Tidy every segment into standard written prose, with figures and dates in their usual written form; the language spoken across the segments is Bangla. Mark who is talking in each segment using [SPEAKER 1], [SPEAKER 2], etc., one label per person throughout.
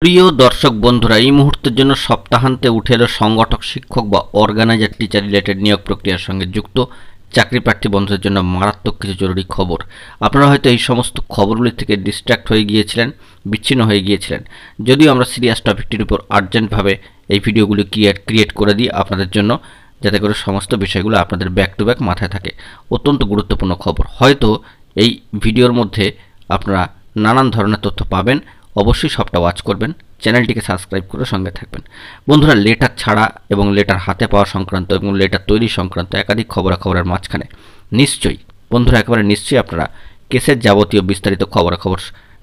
[SPEAKER 1] প্রিয় দর্শক বন্ধুরা, এই মুহূর্তের জন্য সপ্তাহান্তে উঠে এলো সংগঠক শিক্ষক বা অর্গানাইজার টিচার রিলেটেড নিয়োগ প্রক্রিয়ার সঙ্গে যুক্ত চাকরি প্রার্থী বন্ধুদের জন্য মারাত্মক কিছু জরুরি খবর। আপনারা হয়তো এই সমস্ত খবরগুলি থেকে ডিস্ট্র্যাক্ট হয়ে গিয়েছিলেন, বিচ্ছিন্ন হয়ে গিয়েছিলেন। যদিও আমরা সিরিয়াস টপিকটির উপর আর্জেন্টভাবে এই ভিডিওগুলি ক্রিয়েট করে দিই আপনাদের জন্য, যাতে করে সমস্ত বিষয়গুলো আপনাদের ব্যাক টু ব্যাক মাথায় থাকে। অত্যন্ত গুরুত্বপূর্ণ খবর। হয়তো এই ভিডিওর মধ্যে আপনারা নানান ধরনের তথ্য পাবেন। অবশ্যই সবটা ওয়াচ করবেন, চ্যানেলটিকে সাবস্ক্রাইব করে সঙ্গে থাকবেন। বন্ধুরা, লেটার ছাড়া এবং লেটার হাতে পাওয়া সংক্রান্ত এবং লেটার তৈরি সংক্রান্ত একাধিক খবরাখবরের মাঝখানে নিশ্চয়ই বন্ধুরা, একেবারে নিশ্চয়ই আপনারা কেসের যাবতীয় বিস্তারিত খবরাখবর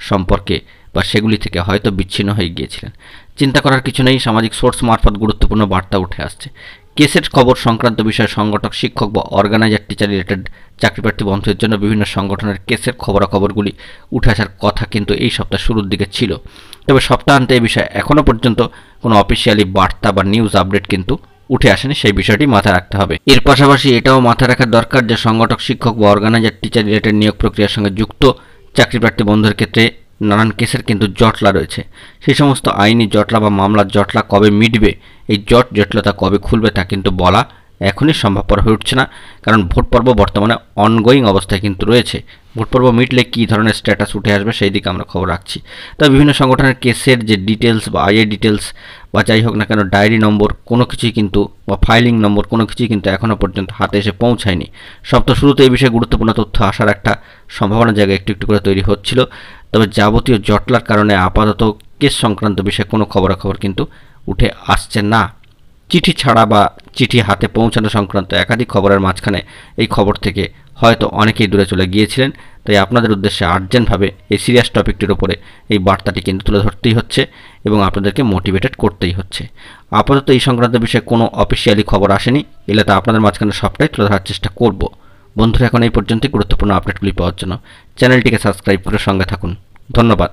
[SPEAKER 1] সম্পর্কে বা সেগুলি থেকে হয়তো বিচ্ছিন্ন হয়ে গিয়েছিলেন। চিন্তা করার কিছু নেই, সামাজিক সোর্স মারফত গুরুত্বপূর্ণ বার্তা উঠে আসছে। কেসের খবর সংক্রান্ত বিষয়ে সংগঠক শিক্ষক বা অর্গানাইজার টিচার রিলেটেড চাকরিপ্রার্থী বন্ধুদের জন্য বিভিন্ন সংগঠনের কেসের খবরাখবরগুলি উঠে আসার কথা কিন্তু এই সপ্তাহ শুরুর দিকে ছিল। তবে সপ্তাহান্তে এই বিষয়ে এখনও পর্যন্ত কোনো অফিসিয়ালি বার্তা বা নিউজ আপডেট কিন্তু উঠে আসেনি, সেই বিষয়টি মাথায় রাখতে হবে। এর পাশাপাশি এটাও মাথায় রাখা দরকার যে সংগঠক শিক্ষক বা অর্গানাইজার টিচার রিলেটেড নিয়োগ প্রক্রিয়ার সঙ্গে যুক্ত চাকরিপ্রার্থী বন্ধুদের ক্ষেত্রে নানান কেসের কিন্তু জটলা রয়েছে। সেই সমস্ত আইনি জটলা বা মামলার জটলা কবে মিটবে, এই জটিলতা কবে খুলবে তা কিন্তু বলা এখনই সম্ভবপর হয়ে উঠছে না, কারণ ভোট পর্ব বর্তমানে অনগোয়িং অবস্থায় কিন্তু রয়েছে। ভোট পর্ব মিটলে কী ধরনের স্ট্যাটাস উঠে আসবে সেই দিকে আমরা খবর রাখছি। তবে বিভিন্ন সংগঠনের কেসের যে ডিটেলস বা আইএ ডিটেলস বা যাই হোক না কেন, ডায়েরি নম্বর কোনো কিছুই কিন্তু বা ফাইলিং নম্বর কোনো কিছুই কিন্তু এখনও পর্যন্ত হাতে এসে পৌঁছায়নি। সপ্তাহ শুরুতে এই বিষয়ে গুরুত্বপূর্ণ তথ্য আসার একটা সম্ভাবনার জায়গা একটু একটু করে তৈরি হচ্ছিল। তবে যাবতীয় জটলার কারণে আপাতত কেস সংক্রান্ত বিষয়ে কোনো খবরাখবর কিন্তু উঠে আসছে না। চিঠি ছাড়া বা চিঠি হাতে পৌঁছানো সংক্রান্ত একাধিক খবরের মাঝখানে এই খবর থেকে হয়তো অনেকেই দূরে চলে গিয়েছিলেন। তাই আপনাদের উদ্দেশ্যে আর্জেন্টভাবে এই সিরিয়াস টপিকটির উপরে এই বার্তাটি কিন্তু তুলে ধরতেই হচ্ছে এবং আপনাদেরকে মোটিভেটেড করতেই হচ্ছে। আপাতত এই সংক্রান্ত বিষয়ে কোনো অফিসিয়ালি খবর আসেনি, এলে তা আপনাদের মাঝখানে সবটাই তুলে ধরার চেষ্টা করব। বন্ধুরা, এখন এই পর্যন্তই। গুরুত্বপূর্ণ আপডেটগুলি পাওয়ার জন্য চ্যানেলটিকে সাবস্ক্রাইব করে সঙ্গে থাকুন। ধন্যবাদ।